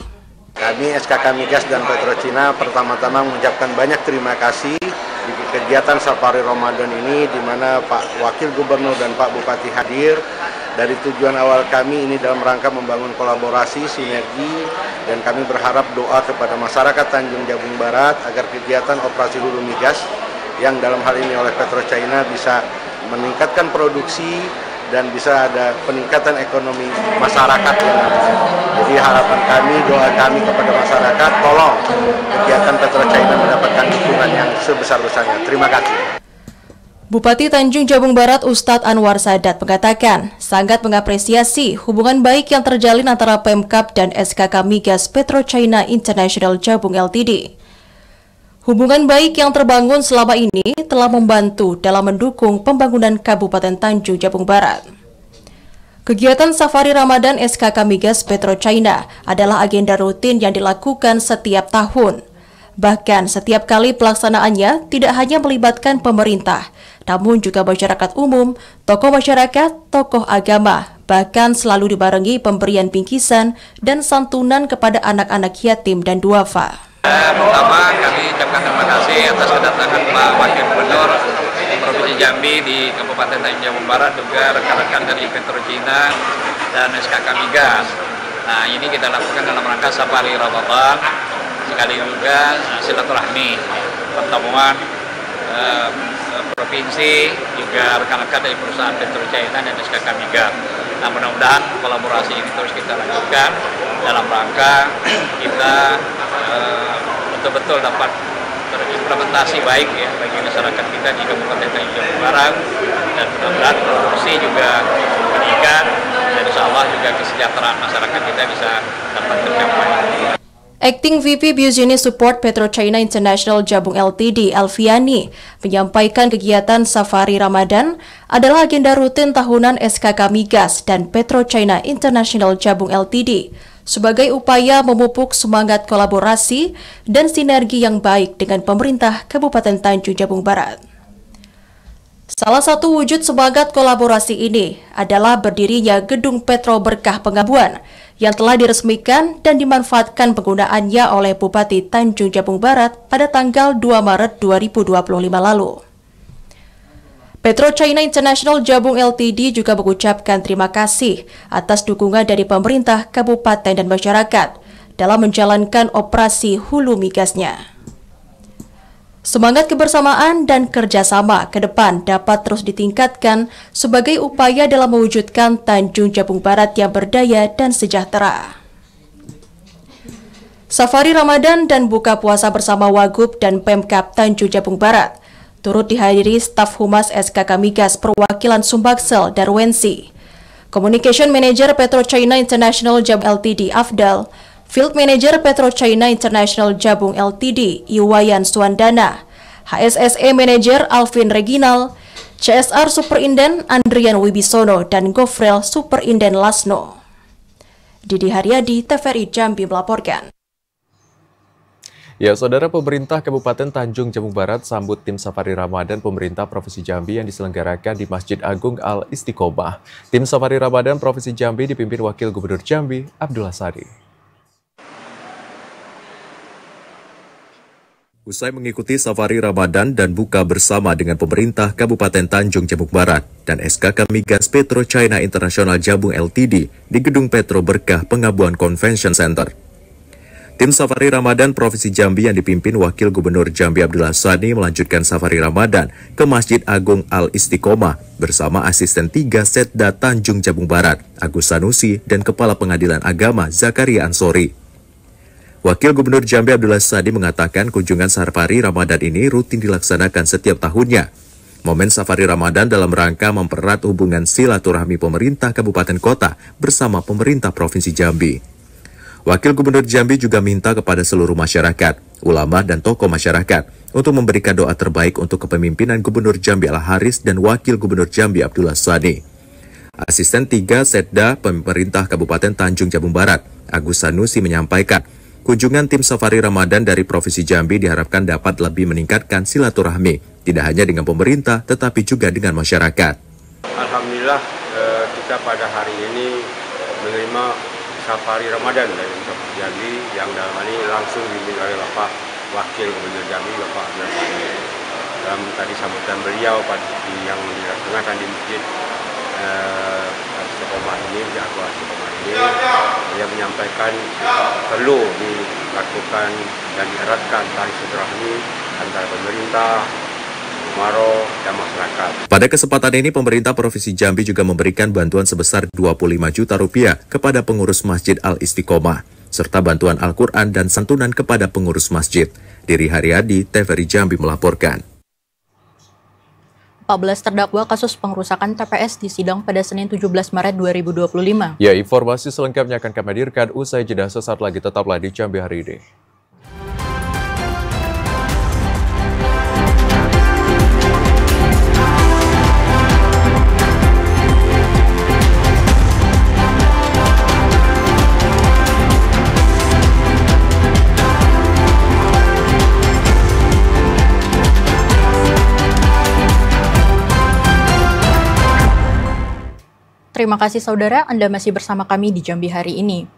[SPEAKER 21] Kami SKK Migas dan PetroChina pertama-tama mengucapkan banyak terima kasih di kegiatan safari Ramadan ini, di mana Pak Wakil Gubernur dan Pak Bupati hadir. Dari tujuan awal kami ini dalam rangka membangun kolaborasi, sinergi, dan kami berharap doa kepada masyarakat Tanjung Jabung Barat agar kegiatan operasi hulu migas yang dalam hal ini oleh PetroChina bisa meningkatkan produksi dan bisa ada peningkatan ekonomi masyarakat. Jadi harapan kami, doa kami kepada masyarakat, tolong kegiatan PetroChina mendapatkan dukungan yang sebesar-besarnya. Terima kasih.
[SPEAKER 20] Bupati Tanjung Jabung Barat Ustadz Anwar Sadat mengatakan sangat mengapresiasi hubungan baik yang terjalin antara Pemkab dan SKK Migas PetroChina International Jabung Ltd. Hubungan baik yang terbangun selama ini telah membantu dalam mendukung pembangunan Kabupaten Tanjung Jabung Barat. Kegiatan safari Ramadan SKK Migas PetroChina adalah agenda rutin yang dilakukan setiap tahun. Bahkan setiap kali pelaksanaannya tidak hanya melibatkan pemerintah, namun juga masyarakat umum, tokoh masyarakat, tokoh agama, bahkan selalu dibarengi pemberian bingkisan dan santunan kepada anak-anak yatim dan duafa.
[SPEAKER 19] Pertama, kami ucapkan terima kasih atas kedatangan Pak Wakil Gubernur Provinsi Jambi di Kabupaten Tanjung Jabung Barat, juga rekan-rekan dari PetroChina dan SKK Migas. Nah, ini kita lakukan dalam rangka safari Ramadan, sekali juga silaturahmi, pertemuan provinsi, juga rekan-rekan dari perusahaan PetroChina dan SKK Migas. Nah, mudah-mudahan kolaborasi ini terus kita lanjutkan dalam rangka kita betul-betul dapat berimplementasi baik ya bagi masyarakat kita di Kabupaten Tanjung Jabung Barat, dan mudah-mudahan produksi juga meningkat dan insya Allah juga kesejahteraan masyarakat kita bisa dapat tercapai.
[SPEAKER 20] Acting VP Business Support PetroChina International Jabung Ltd, Alfiani, menyampaikan kegiatan Safari Ramadan adalah agenda rutin tahunan SKK Migas dan PetroChina International Jabung Ltd sebagai upaya memupuk semangat kolaborasi dan sinergi yang baik dengan pemerintah Kabupaten Tanjung Jabung Barat. Salah satu wujud semangat kolaborasi ini adalah berdirinya Gedung Petro Berkah Pengabuan yang telah diresmikan dan dimanfaatkan penggunaannya oleh Bupati Tanjung Jabung Barat pada tanggal 2 Maret 2025 lalu. Petro China International Jabung Ltd juga mengucapkan terima kasih atas dukungan dari pemerintah, kabupaten, dan masyarakat dalam menjalankan operasi hulu migasnya. Semangat kebersamaan dan kerjasama ke depan dapat terus ditingkatkan sebagai upaya dalam mewujudkan Tanjung Jabung Barat yang berdaya dan sejahtera. Safari Ramadan dan buka puasa bersama Wagub dan Pemkab Tanjung Jabung Barat turut dihadiri staf Humas SKK Migas Perwakilan Sumbaksel Darwensi, Communication Manager Petro China International Jabung Ltd Afdal, Field Manager Petro China International Jabung Ltd Iwayan Suandana, HSSE Manager Alvin Reginal, CSR Superinden Andrian Wibisono, dan Gofrel Superinden Lasno. Didi Haryadi, TVRI Jambi melaporkan.
[SPEAKER 1] Ya, Saudara, pemerintah Kabupaten Tanjung Jabung Barat sambut tim Safari Ramadan pemerintah Provinsi Jambi yang diselenggarakan di Masjid Agung Al-Istiqomah. Tim Safari Ramadan Provinsi Jambi dipimpin Wakil Gubernur Jambi, Abdullah Sadi.
[SPEAKER 5] Usai mengikuti Safari Ramadan dan buka bersama dengan pemerintah Kabupaten Tanjung Jabung Barat dan SKK Migas Petro China International Jabung Ltd di Gedung Petro Berkah Pengabuan Convention Center. Tim Safari Ramadan Provinsi Jambi yang dipimpin Wakil Gubernur Jambi Abdullah Sani melanjutkan Safari Ramadan ke Masjid Agung Al-Istiqomah bersama Asisten 3 Setda Tanjung Jabung Barat, Agus Sanusi, dan Kepala Pengadilan Agama Zakaria Ansori. Wakil Gubernur Jambi Abdullah Sadi mengatakan kunjungan Safari Ramadan ini rutin dilaksanakan setiap tahunnya. Momen Safari Ramadan dalam rangka mempererat hubungan silaturahmi pemerintah kabupaten kota bersama pemerintah Provinsi Jambi. Wakil Gubernur Jambi juga minta kepada seluruh masyarakat, ulama, dan tokoh masyarakat untuk memberikan doa terbaik untuk kepemimpinan Gubernur Jambi Al-Haris dan Wakil Gubernur Jambi Abdullah Sani. Asisten 3 Setda Pemerintah Kabupaten Tanjung Jabung Barat, Agus Sanusi, menyampaikan kunjungan tim Safari Ramadan dari Provinsi Jambi diharapkan dapat lebih meningkatkan silaturahmi, tidak hanya dengan pemerintah tetapi juga dengan masyarakat.
[SPEAKER 4] Alhamdulillah kita pada hari ini menerima Safari Ramadan dari Provinsi Jambi yang dalam hal ini langsung dipimpin oleh Bapak Wakil Gubernur Jambi, Bapak Abdullah Sani. Dalam tadi sambutan beliau yang dilaksanakan di Masjid Istiqomah ini, di Agung Istiqomah ini, dia menyampaikan perlu dilakukan dan dieratkan tali silaturahmi antara pemerintah, Maro, dan masyarakat.
[SPEAKER 5] Pada kesempatan ini, pemerintah Provinsi Jambi juga memberikan bantuan sebesar 25 juta rupiah kepada pengurus Masjid Al-Istiqomah, serta bantuan Al-Quran dan santunan kepada pengurus masjid. Didi Haryadi, TVRI Jambi melaporkan.
[SPEAKER 2] 14 terdakwa kasus pengerusakan TPS di sidang pada Senin 17 Maret 2025.
[SPEAKER 1] Ya, informasi selengkapnya akan kami hadirkan usai jeda. Sesaat lagi, tetaplah di Jambi Hari Ini.
[SPEAKER 2] Terima kasih saudara, Anda masih bersama kami di Jambi Hari Ini.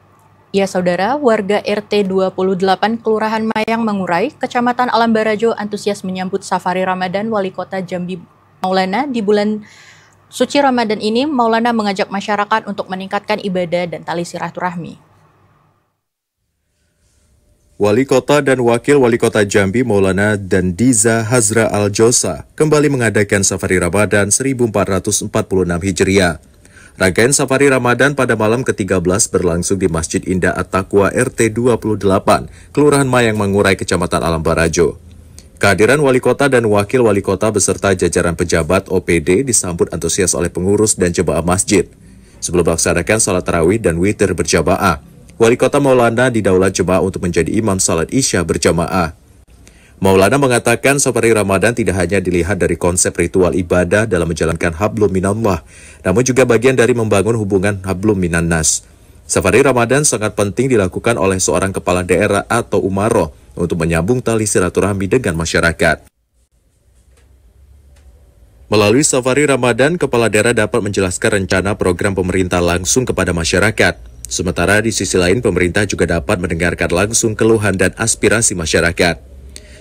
[SPEAKER 2] Ya saudara, warga RT 28 Kelurahan Mayang Mangurai, Kecamatan Alam Barajo antusias menyambut Safari Ramadan Wali Kota Jambi Maulana di bulan suci Ramadan ini. Maulana mengajak masyarakat untuk meningkatkan ibadah dan tali silaturahmi.
[SPEAKER 5] Wali Kota dan Wakil Wali Kota Jambi Maulana dan Diza Hazra Al-Josa kembali mengadakan Safari Ramadan 1446 Hijriah. Rangkaian Safari Ramadan pada malam ke-13 berlangsung di Masjid Indah At-Taqwa RT 28, Kelurahan Mayang Mangurai, Kecamatan Alam Barajo. Kehadiran Wali Kota dan Wakil Wali Kota beserta jajaran pejabat OPD disambut antusias oleh pengurus dan jemaah masjid. Sebelum melaksanakan salat tarawih dan witir berjamaah, Wali Kota Maulana didaulat jemaah untuk menjadi imam salat Isya berjamaah. Maulana mengatakan Safari Ramadan tidak hanya dilihat dari konsep ritual ibadah dalam menjalankan hablum minallah, namun juga bagian dari membangun hubungan hablum minannas. Safari Ramadan sangat penting dilakukan oleh seorang kepala daerah atau umaro untuk menyambung tali silaturahmi dengan masyarakat. Melalui safari Ramadan, Kepala Daerah dapat menjelaskan rencana program pemerintah langsung kepada masyarakat. Sementara di sisi lain, pemerintah juga dapat mendengarkan langsung keluhan dan aspirasi masyarakat.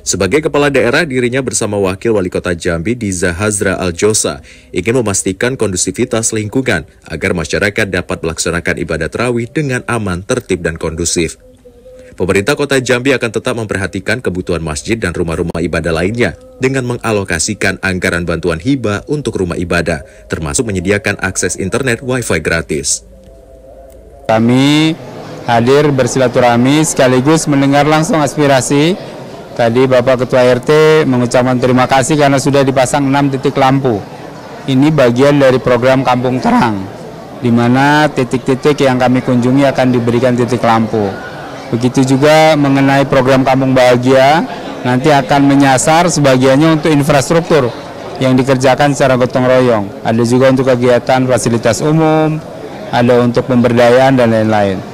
[SPEAKER 5] Sebagai Kepala Daerah, dirinya bersama Wakil Wali Kota Jambi, Diza Hazra Al-Josa, ingin memastikan kondusivitas lingkungan agar masyarakat dapat melaksanakan ibadah tarawih dengan aman, tertib, dan kondusif. Pemerintah Kota Jambi akan tetap memperhatikan kebutuhan masjid dan rumah-rumah ibadah lainnya dengan mengalokasikan anggaran bantuan hibah untuk rumah ibadah, termasuk menyediakan akses internet Wi-Fi gratis.
[SPEAKER 3] Kami hadir bersilaturahmi sekaligus mendengar langsung aspirasi. Tadi Bapak Ketua RT mengucapkan terima kasih karena sudah dipasang 6 titik lampu. Ini bagian dari program Kampung Terang, di mana titik-titik yang kami kunjungi akan diberikan titik lampu. Begitu juga mengenai program Kampung Bahagia, nanti akan menyasar sebagiannya untuk infrastruktur yang dikerjakan secara gotong royong. Ada juga untuk kegiatan fasilitas umum, ada untuk pemberdayaan dan lain-lain.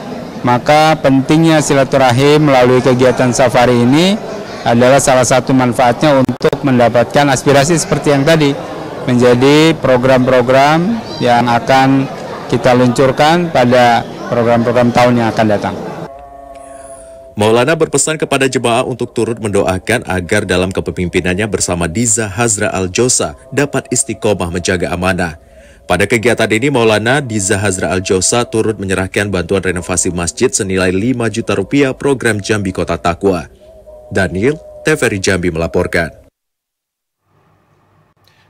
[SPEAKER 3] Maka pentingnya silaturahim melalui kegiatan safari ini adalah salah satu manfaatnya untuk mendapatkan aspirasi seperti yang tadi, menjadi program-program yang akan kita luncurkan pada program-program tahun yang akan datang.
[SPEAKER 5] Maulana berpesan kepada jemaah untuk turut mendoakan agar dalam kepemimpinannya bersama Diza Hazra Al-Josa dapat istiqomah menjaga amanah. Pada kegiatan ini, Maulana Diza Hazra Al-Josa turut menyerahkan bantuan renovasi masjid senilai 5 juta rupiah program Jambi Kota Takwa. Daniel, TVRI Jambi melaporkan.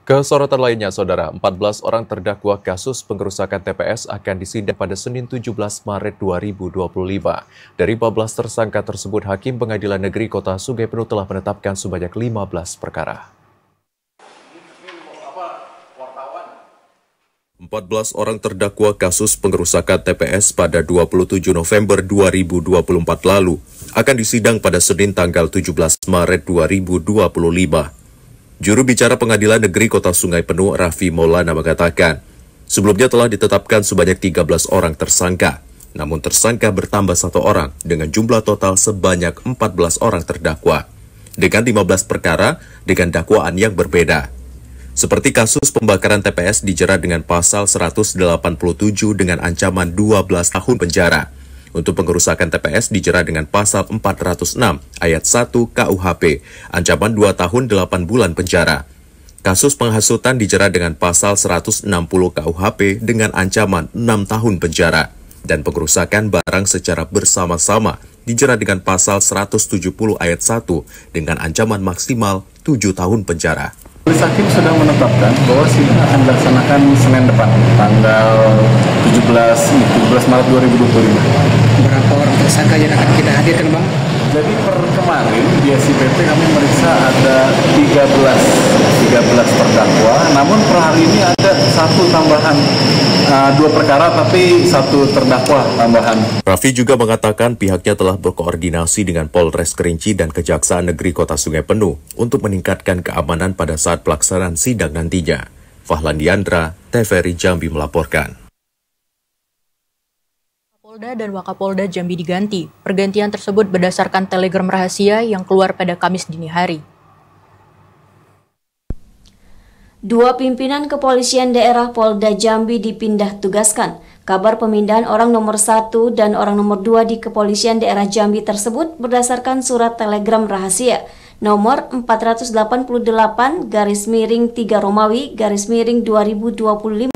[SPEAKER 1] Kesorotan lainnya, Saudara, 14 orang terdakwa kasus pengerusakan TPS akan disidang pada Senin 17 Maret 2025. Dari 14 tersangka tersebut, Hakim Pengadilan Negeri Kota Sungai Penuh telah menetapkan sebanyak 15 perkara.
[SPEAKER 5] 14 orang terdakwa kasus pengerusakan TPS pada 27 November 2024 lalu akan disidang pada Senin tanggal 17 Maret 2025. Juru bicara Pengadilan Negeri Kota Sungai Penuh, Raffi Maulana, mengatakan, sebelumnya telah ditetapkan sebanyak 13 orang tersangka, namun tersangka bertambah 1 orang dengan jumlah total sebanyak 14 orang terdakwa, dengan 15 perkara dengan dakwaan yang berbeda. Seperti kasus pembakaran TPS dijerat dengan pasal 187 dengan ancaman 12 tahun penjara. Untuk pengerusakan TPS dijerat dengan pasal 406 ayat 1 KUHP, ancaman 2 tahun 8 bulan penjara. Kasus penghasutan dijerat dengan pasal 160 KUHP dengan ancaman 6 tahun penjara. Dan pengerusakan barang secara bersama-sama dijerat dengan pasal 170 ayat 1 dengan ancaman maksimal 7 tahun penjara.
[SPEAKER 3] Majelis Hakim sudah menetapkan bahwa sidang akan dilaksanakan Senin depan, tanggal 17 Maret 2025.
[SPEAKER 22] Berapa orang tersangka yang akan kita hadirkan, Bang?
[SPEAKER 3] Jadi per kemarin di SIPT kami meriksa ada 13 terdakwa, namun per hari ini ada 1 tambahan, 2 perkara tapi 1 terdakwa tambahan.
[SPEAKER 5] Raffi juga mengatakan pihaknya telah berkoordinasi dengan Polres Kerinci dan Kejaksaan Negeri Kota Sungai Penuh untuk meningkatkan keamanan pada saat pelaksanaan sidang nantinya. Fahlan Diandra, TVRI Jambi melaporkan.
[SPEAKER 2] Kapolda dan Wakapolda Jambi diganti. Pergantian tersebut berdasarkan telegram rahasia yang keluar pada Kamis dini hari.
[SPEAKER 12] 2 pimpinan kepolisian daerah Polda Jambi dipindah tugaskan. Kabar pemindahan orang nomor 1 dan orang nomor 2 di kepolisian daerah Jambi tersebut berdasarkan surat telegram rahasia nomor 488/3 Romawi /2025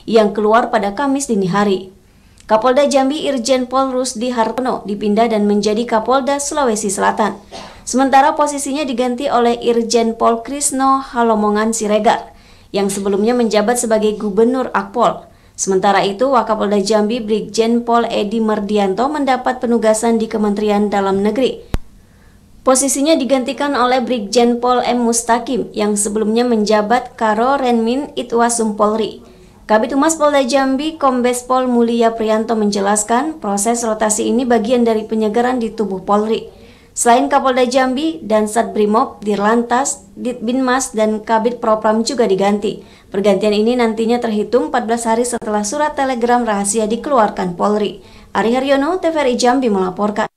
[SPEAKER 12] yang keluar pada Kamis dini hari. Kapolda Jambi Irjen Pol Rusdi Hartono dipindah dan menjadi Kapolda Sulawesi Selatan. Sementara posisinya diganti oleh Irjen Pol Krisno Halomongan Siregar, yang sebelumnya menjabat sebagai Gubernur Akpol. Sementara itu, Wakapolda Jambi Brigjen Pol Edi Mardianto mendapat penugasan di Kementerian Dalam Negeri. Posisinya digantikan oleh Brigjen Pol M. Mustaqim, yang sebelumnya menjabat Karo Renmin Itwasum Polri. Kabid Humas Polda Jambi, Kombes Pol Mulia Priyanto menjelaskan proses rotasi ini bagian dari penyegaran di tubuh Polri. Selain Kapolda Jambi dan Satbrimob, Dirlantas, Ditbinmas, dan Kabid Propram juga diganti. Pergantian ini nantinya terhitung 14 hari setelah surat telegram rahasia dikeluarkan Polri. Ari Haryono, TVRI Jambi melaporkan.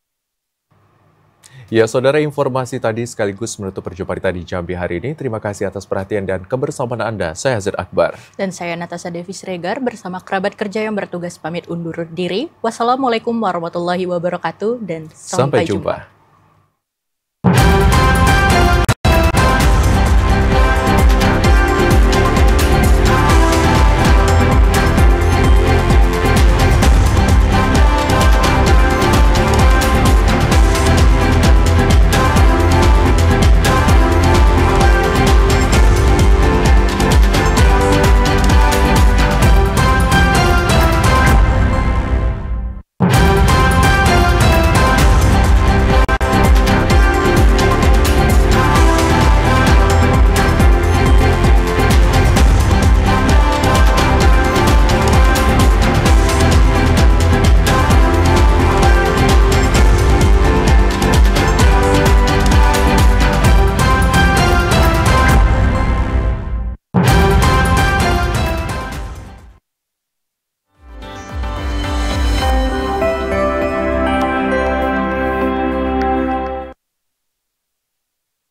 [SPEAKER 1] Ya, saudara, informasi tadi sekaligus menutup perjumpaan kita di Jambi hari ini. Terima kasih atas perhatian dan kebersamaan Anda. Saya Hazard Akbar.
[SPEAKER 2] Dan saya Natasha Devi Sregar bersama kerabat kerja yang bertugas pamit undur diri. Wassalamualaikum warahmatullahi wabarakatuh dan sampai jumpa.